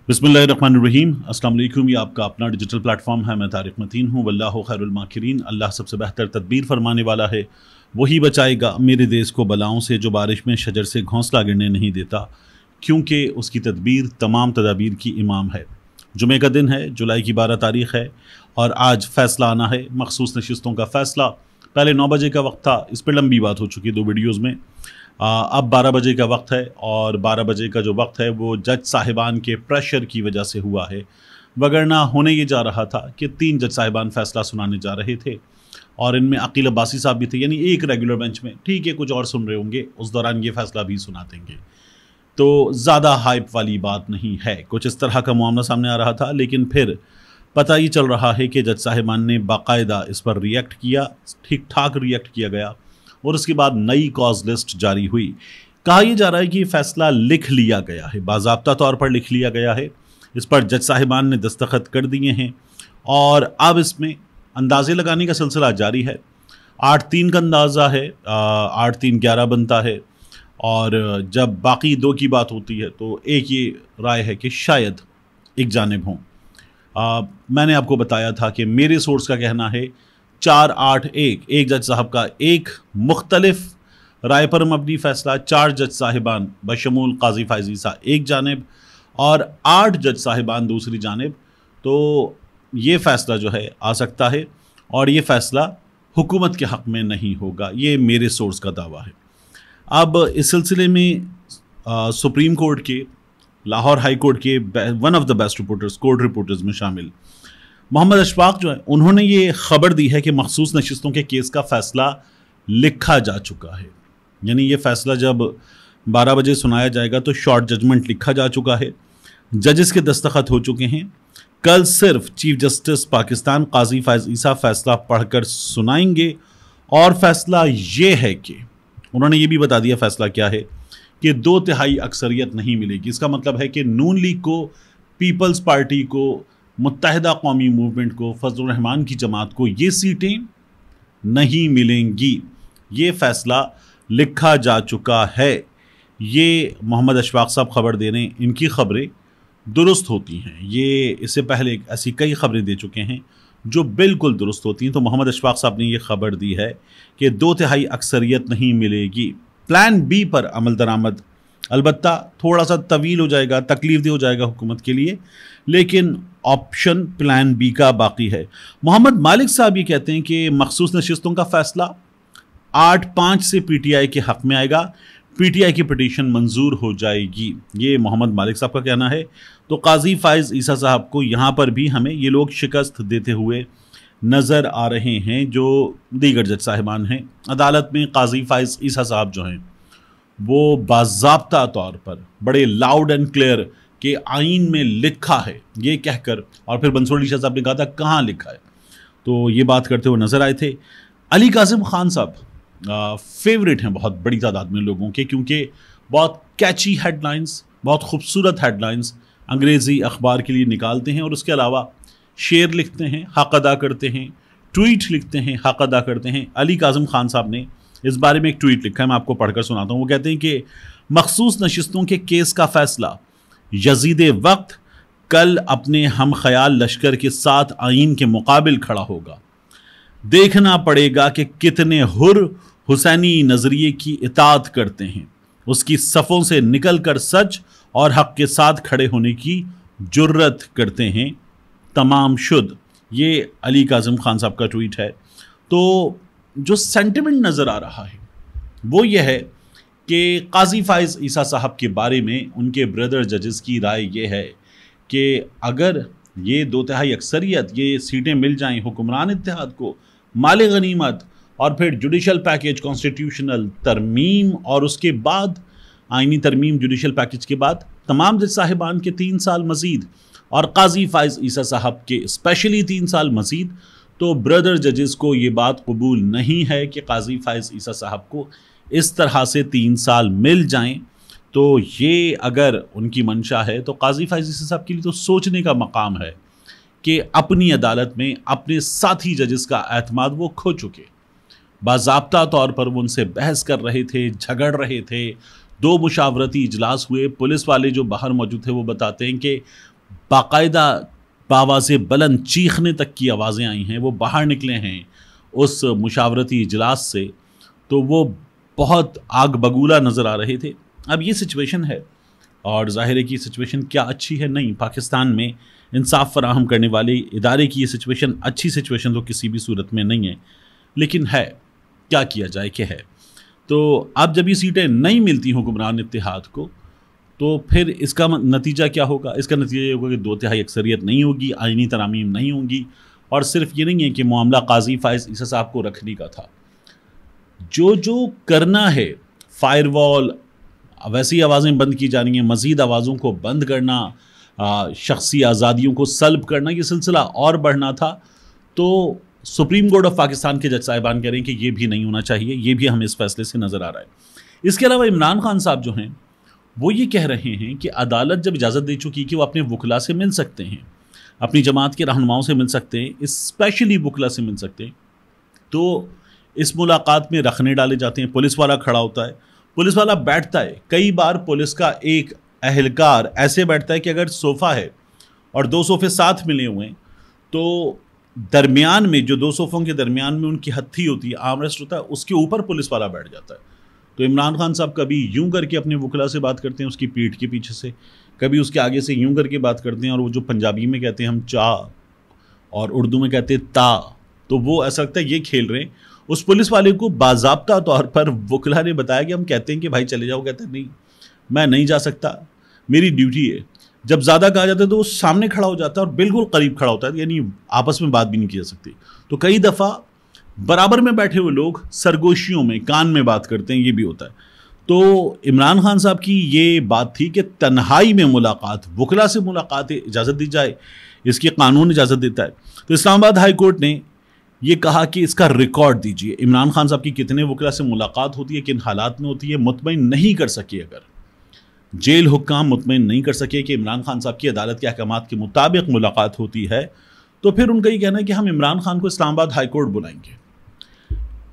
बिस्मिल्लाहिर्रहमानिर्रहीम। अस्सलाम वालेकुम। ये आपका अपना डिजिटल प्लेटफॉर्म है। मैं तारिक मतीन हूँ। वल्लाहु खैरुल माकिरीन। अल्लाह सबसे बेहतर तदबीर फरमाने वाला है, वही बचाएगा मेरे देश को बलाओं से, जो बारिश में शजर से घोंसला गिरने नहीं देता, क्योंकि उसकी तदबीर तमाम तदाबीर की इमाम है। जुमे का दिन है, जुलाई की 12 तारीख़ है और आज फ़ैसला आना है। मखसूस नशिस्तों का फ़ैसला पहले 9 बजे का वक्त था, इस पर लंबी बात हो चुकी है 2 वीडियोज़ में। अब 12 बजे का वक्त है और 12 बजे का जो वक्त है वो जज साहिबान के प्रेशर की वजह से हुआ है, वगरना होने ये जा रहा था कि 3 जज साहिबान फ़ैसला सुनाने जा रहे थे और इनमें अकील अब्बासी साहब भी थे, यानी एक रेगुलर बेंच में। ठीक है, कुछ और सुन रहे होंगे, उस दौरान ये फ़ैसला भी सुना देंगे, तो ज़्यादा हाइप वाली बात नहीं है। कुछ इस तरह का मामला सामने आ रहा था, लेकिन फिर पता ही चल रहा है कि जज साहिबान ने बाकायदा इस पर रिएक्ट किया, ठीक ठाक रिएक्ट किया गया और उसके बाद नई कॉज लिस्ट जारी हुई। कहा यह जा रहा है कि ये फ़ैसला लिख लिया गया है, बाज़ाब्ता तौर पर लिख लिया गया है, इस पर जज साहिबान ने दस्तखत कर दिए हैं और अब इसमें अंदाज़े लगाने का सिलसिला जारी है। 8-3 का अंदाज़ा है, 8-3-11 बनता है और जब बाकी 2 की बात होती है तो एक ये राय है कि शायद एक जानिब हों। मैंने आपको बताया था कि मेरे सोर्स का कहना है 4-8-1, एक जज साहब का एक मुख्तलिफ राय पर मबनी फ़ैसला, 4 जज साहिबान बशमूल काजी फ़ाइज़ ईसा एक जानिब और 8 जज साहिबान दूसरी जानिब। तो ये फ़ैसला जो है आ सकता है और ये फ़ैसला हुकूमत के हक़ में नहीं होगा, ये मेरे सोर्स का दावा है। अब इस सिलसिले में सुप्रीम कोर्ट के, लाहौर हाई कोर्ट के one of the best reporters, court reporters में शामिल मोहम्मद अशफाक जो है, उन्होंने ये ख़बर दी है कि मखसूस नशिस्तों के केस का फ़ैसला लिखा जा चुका है। यानी ये फ़ैसला जब 12 बजे सुनाया जाएगा तो शॉर्ट जजमेंट लिखा जा चुका है, जजेस के दस्तखत हो चुके हैं। कल सिर्फ चीफ जस्टिस पाकिस्तान काजी फ़ाइज़ ईसा फ़ैसला पढ़कर सुनाएंगे और फ़ैसला ये है कि उन्होंने ये भी बता दिया फ़ैसला क्या है कि 2/3 अक्सरियत नहीं मिलेगी। इसका मतलब है कि नून लीग को, पीपल्स पार्टी को, मुत्तहिदा कौमी मूवमेंट को, फजलुर रहमान की जमात को ये सीटें नहीं मिलेंगी। ये फ़ैसला लिखा जा चुका है। ये मोहम्मद अशफाक साहब ख़बर दे रहे हैं, इनकी ख़बरें दुरुस्त होती हैं। ये इससे पहले ऐसी कई ख़बरें दे चुके हैं जो बिल्कुल दुरुस्त होती हैं। तो मोहम्मद अशफाक साहब ने ये ख़बर दी है कि 2/3 अक्सरियत नहीं मिलेगी। प्लान बी पर अमल दरामद अलबत्ता थोड़ा सा तवील हो जाएगा, तकलीफ दे हो जाएगा हुकूमत के लिए, लेकिन ऑप्शन प्लान बी का बाकी है। मोहम्मद मालिक साहब ये कहते हैं कि मखसूस नशिस्तों का फ़ैसला 8-5 से पीटीआई के हक़ में आएगा, पीटीआई की पिटीशन मंजूर हो जाएगी। ये मोहम्मद मालिक साहब का कहना है। तो काजी फ़ाइज़ ईसा साहब को यहाँ पर भी हमें ये लोग शिकस्त देते हुए नज़र आ रहे हैं, जो दीगर जज साहिबान हैं अदालत में। काजी फ़ाइज़ ईसा साहब जो हैं वो बाज़ाब्ता तौर पर बड़े लाउड एंड क्लियर कि आइन में लिखा है ये कहकर, और फिर बंसोड़ी शाह साहब ने कहा था कहाँ लिखा है, तो ये बात करते हुए नज़र आए थे। अली कासिम खान साहब फेवरेट हैं बहुत बड़ी तादाद में लोगों के, क्योंकि बहुत कैची हेडलाइंस, बहुत खूबसूरत हेडलाइंस अंग्रेज़ी अखबार के लिए निकालते हैं और उसके अलावा शेर लिखते हैं, हक़ अदा करते हैं, ट्वीट लिखते हैं, हक़ अदा करते हैं। अली कासिम खान साहब ने इस बारे में एक ट्वीट लिखा है, मैं आपको पढ़कर सुनाता हूँ। वो कहते हैं कि मखसूस नशिस्तों के केस का फ़ैसला यजीद वक्त कल अपने हम ख्याल लश्कर के साथ आइन के मुकाबिल खड़ा होगा। देखना पड़ेगा कि कितने हुर हुसैनी नज़रिए की इताअत करते हैं, उसकी सफ़ों से निकल कर सच और हक़ के साथ खड़े होने की जुर्रत करते हैं तमाम शुद। ये अली कासिम खान साहब का ट्वीट है। तो जो सेंटिमेंट नज़र आ रहा है वो ये है कि काजी फ़ाइज़ ईसा साहब के बारे में उनके ब्रदर जजेस की राय ये है कि अगर ये 2/3 अक्सरियत, ये सीटें मिल जाएं हुक्मरान इत्तेहाद को, माले गनीमत और फिर जुडिशल पैकेज, कॉन्स्टिट्यूशनल तरमीम और उसके बाद आइनी तरमीम, जुडिशल पैकेज के बाद तमाम जज साहिबान के 3 साल मज़ीद और काजी फ़ाइज़ ईसा साहब के स्पेशली 3 साल मज़ीद, तो ब्रदर जजेस को ये बात कबूल नहीं है कि काजी फ़ाइज़ ईसा साहब को इस तरह से 3 साल मिल जाएं। तो ये अगर उनकी मंशा है तो काजी फ़ाइज़ ईसा साहब के लिए तो सोचने का मकाम है कि अपनी अदालत में अपने साथी जजेस का एतमाद वो खो चुके। बाज़ाब्ता तौर पर वो उनसे बहस कर रहे थे, झगड़ रहे थे, 2 मुशावरती इजलास हुए। पुलिस वाले जो बाहर मौजूद थे वो बताते हैं कि बाकायदा बावाज़े बुलंद चीखने तक की आवाज़ें आई हैं। वो बाहर निकले हैं उस मुशावरती इजलास से तो वो बहुत आग बगूला नज़र आ रहे थे। अब ये सिचुएशन है और ज़ाहिर है कि सिचुएशन क्या अच्छी है? नहीं। पाकिस्तान में इंसाफ फराहम करने वाले इदारे की ये सिचुएशन अच्छी सिचुएशन तो किसी भी सूरत में नहीं है, लेकिन है, क्या किया जाए कि है। तो अब जब ये सीटें नहीं मिलती हुक्मरान इत्तेहाद को तो फिर इसका नतीजा क्या होगा? इसका नतीजा ये होगा कि 2/3 अक्सरियत नहीं होगी, आइनी तरामीम नहीं होंगी। और सिर्फ ये नहीं है कि मामला काजी फाइज ईसा साहब को रखने का था, जो जो करना है, फायरवॉल, वैसी आवाज़ें बंद की जा रही हैं, मज़ीद आवाज़ों को बंद करना, शख्सी आज़ादियों को सल्ब करना, ये सिलसिला और बढ़ना था। तो सुप्रीम कोर्ट ऑफ पाकिस्तान के जज साहिबान कह रहे हैं कि ये भी नहीं होना चाहिए, ये भी हमें इस फैसले से नज़र आ रहा है। इसके अलावा इमरान खान साहब जो हैं वो ये कह रहे हैं कि अदालत जब इजाज़त दे चुकी कि वो अपने वकला से मिल सकते हैं, अपनी जमात के रहनुमाओं से मिल सकते हैं, स्पेशली वकला से मिल सकते हैं, तो इस मुलाकात में रखने डाले जाते हैं। पुलिस वाला खड़ा होता है, पुलिस वाला बैठता है। कई बार पुलिस का एक अहलकार ऐसे बैठता है कि अगर सोफ़ा है और 2 सोफ़े साथ मिले हुए हैं तो दरमियान में, जो 2 सोफ़ों के दरमियान में उनकी हत्थी होती है, आर्मरेस्ट होता है, उसके ऊपर पुलिस वाला बैठ जाता है। तो इमरान खान साहब कभी यूं करके अपने वकला से बात करते हैं उसकी पीठ के पीछे से, कभी उसके आगे से यूं करके बात करते हैं, और वो जो पंजाबी में कहते हैं हम चा और उर्दू में कहते हैं ता, तो वो ऐसा लगता है ये खेल रहे हैं। उस पुलिस वाले को बाज़ाब्ता तौर पर वकला ने बताया कि हम कहते हैं कि भाई चले जाओ, कहते हैं नहीं मैं नहीं जा सकता, मेरी ड्यूटी है। जब ज़्यादा कहा जाता है तो वो सामने खड़ा हो जाता है और बिल्कुल करीब खड़ा होता है, यानी आपस में बात भी नहीं की जा सकती। तो कई दफ़ा बराबर में बैठे हुए लोग सरगोशियों में कान में बात करते हैं, ये भी होता है। तो इमरान खान साहब की ये बात थी कि तन्हाई में मुलाकात, वकला से मुलाकात इजाज़त दी जाए, इसकी कानून इजाज़त देता है। तो इस्लामाबाद हाई कोर्ट ने ये कहा कि इसका रिकॉर्ड दीजिए, इमरान खान साहब की कितने वकला से मुलाकात होती है, किन हालात में होती है। मुतमईन नहीं कर सके, अगर जेल हुक्काम मुतमईन नहीं कर सके कि इमरान खान साहब की अदालत के अहकामात के मुताबिक मुलाकात होती है, तो फिर उनका ये कहना है कि हम इमरान खान को इस्लामाबाद हाई कोर्ट बुलाएंगे।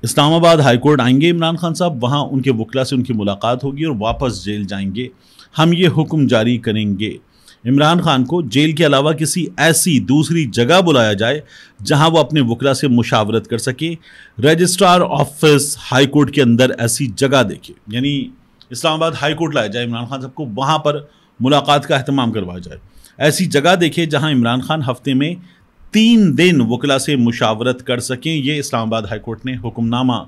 इस्लामाबाद हाई कोर्ट आएंगे इमरान खान साहब, वहाँ उनके वकला से उनकी मुलाकात होगी और वापस जेल जाएंगे। हम ये हुक्म जारी करेंगे इमरान खान को जेल के अलावा किसी ऐसी दूसरी जगह बुलाया जाए जहां वो अपने वकला से मुशावरत कर सके। रजिस्ट्रार ऑफिस हाई कोर्ट के अंदर ऐसी जगह देखे, यानी इस्लामाबाद हाई कोर्ट लाया जाए इमरान खान साहब को, वहाँ पर मुलाकात का अहतमाम करवाया जाए। ऐसी जगह देखे जहाँ इमरान खान हफ्ते में 3 दिन वकला से मुशावरत कर सकें। ये इस्लामाबाद हाई कोर्ट ने हुक्मनामा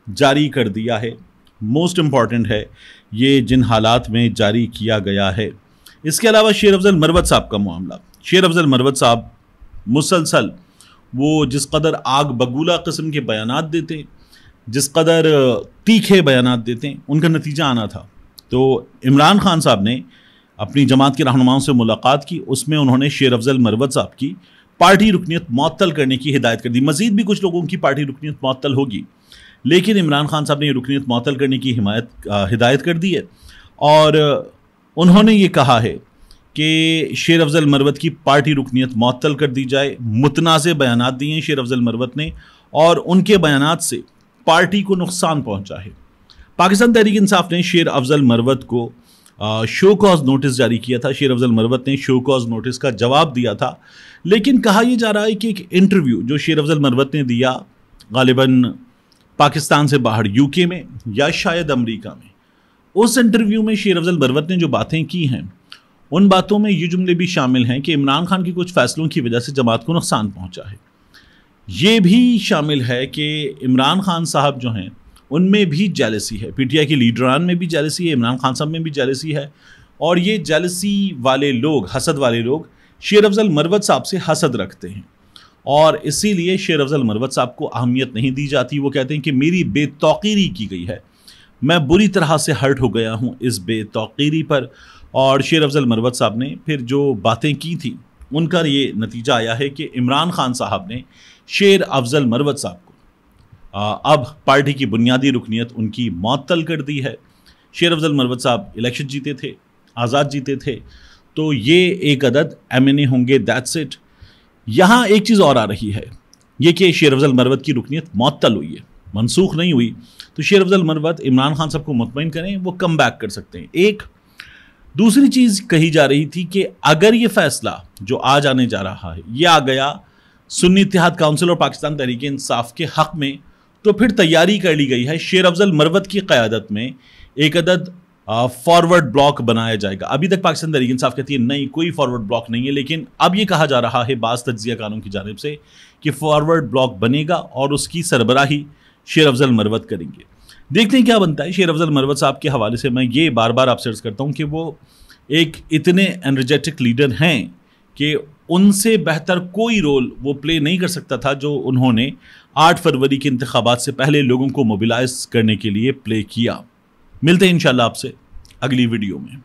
जारी कर दिया है। मोस्ट इम्पॉर्टेंट है ये जिन हालात में जारी किया गया है। इसके अलावा शेर अफजल मरवत साहब का मामला, शेर अफजल मरवत साहब मुसलसल वो जिस कदर आग बगूला किस्म के बयानात देते, जिस कदर तीखे बयानात देते हैं, उनका नतीजा आना था। तो इमरान खान साहब ने अपनी जमात के रहनुमाओं से मुलाकात की, उसमें उन्होंने शेर अफजल मरवत साहब की पार्टी रुकनीत मुअत्तल करने की हिदायत कर दी। मजीद भी कुछ लोगों की पार्टी रुकनीत मुअत्तल होगी, लेकिन इमरान खान साहब ने रुकनीत मुअत्तल करने की हिदायत कर दी है। और उन्होंने ये कहा है कि शेर अफजल मरवत की पार्टी रुकनीत मुअत्तल कर दी जाए। मुतनाज़े बयानात दिए हैं शेर अफजल मरवत ने, और उनके बयानात से पार्टी को नुकसान पहुंचा है। पाकिस्तान तहरीक इंसाफ ने शेर अफजल मरवत को शो कॉज नोटिस जारी किया था। शेर अफजल मरवत ने शो कॉज नोटिस का जवाब दिया था, लेकिन कहा यह जा रहा है कि एक इंटरव्यू जो शेर अफजल मरवत ने दिया गालिबन पाकिस्तान से बाहर यूके में या शायद अमेरिका में, उस इंटरव्यू में शेर अफजल मरवत ने जो बातें की हैं उन बातों में ये जुमले भी शामिल हैं कि इमरान खान के कुछ फैसलों की वजह से जमात को नुकसान पहुंचा है। ये भी शामिल है कि इमरान खान साहब जो हैं उनमें भी जेलसी है, पीटीआई के लीडरान में भी जेलसी है, इमरान खान साहब में भी जेलसी है। और ये जेलसी वाले लोग, हसद वाले लोग शेर अफजल मरवत साहब से हसद रखते हैं और इसीलिए शेर अफजल मरवत साहब को अहमियत नहीं दी जाती। वो कहते हैं कि मेरी बेतौकीरी की गई है, मैं बुरी तरह से हर्ट हो गया हूँ इस बेतौकीरी पर। और शेर अफजल मरवत साहब ने फिर जो बातें की थी उनका ये नतीजा आया है कि इमरान खान साहब ने शेर अफजल मरवत साहब को अब पार्टी की बुनियादी रुकनीत उनकी मुअत्तल कर दी है। शेर अफजल मरवत साहब इलेक्शन जीते थे, आज़ाद जीते थे, तो ये एक अदद MNA होंगे, दैट्स इट। यहाँ एक चीज़ और आ रही है, ये कि शेर अफजल मरवत की रुकनीत मुअत्तल हुई है, मनसूख नहीं हुई। तो शेर अफजल मरवत इमरान खान साहब को मुतमईन करें, वो कम बैक कर सकते हैं। एक दूसरी चीज कही जा रही थी कि अगर ये फैसला जो आज आने जा रहा है ये आ गया सुन्नी इत्तेहाद काउंसिल और पाकिस्तान तहरीक इंसाफ के हक में, तो फिर तैयारी कर ली गई है। शेर अफजल मरवत की क़यादत में एक अदद फॉरवर्ड ब्लॉक बनाया जाएगा। अभी तक पाकिस्तान तहरीक इंसाफ कहती है नहीं, कोई फॉरवर्ड ब्लॉक नहीं है, लेकिन अब ये कहा जा रहा है बाज़ तज्ज़िया कानून की जानिब से कि फॉरवर्ड ब्लॉक बनेगा और उसकी सरबराही शेर अफजल मरवत करेंगे। देखते हैं क्या बनता है। शेर अफजल मरवत साहब के हवाले से मैं ये बार बार आपसे अर्ज़ करता हूँ कि वो एक इतने एनर्जेटिक लीडर हैं कि उनसे बेहतर कोई रोल वो प्ले नहीं कर सकता था जो उन्होंने 8 फरवरी के इंतखाबात से पहले लोगों को मोबिलाइज करने के लिए प्ले किया। मिलते हैं इंशाल्लाह आपसे अगली वीडियो में।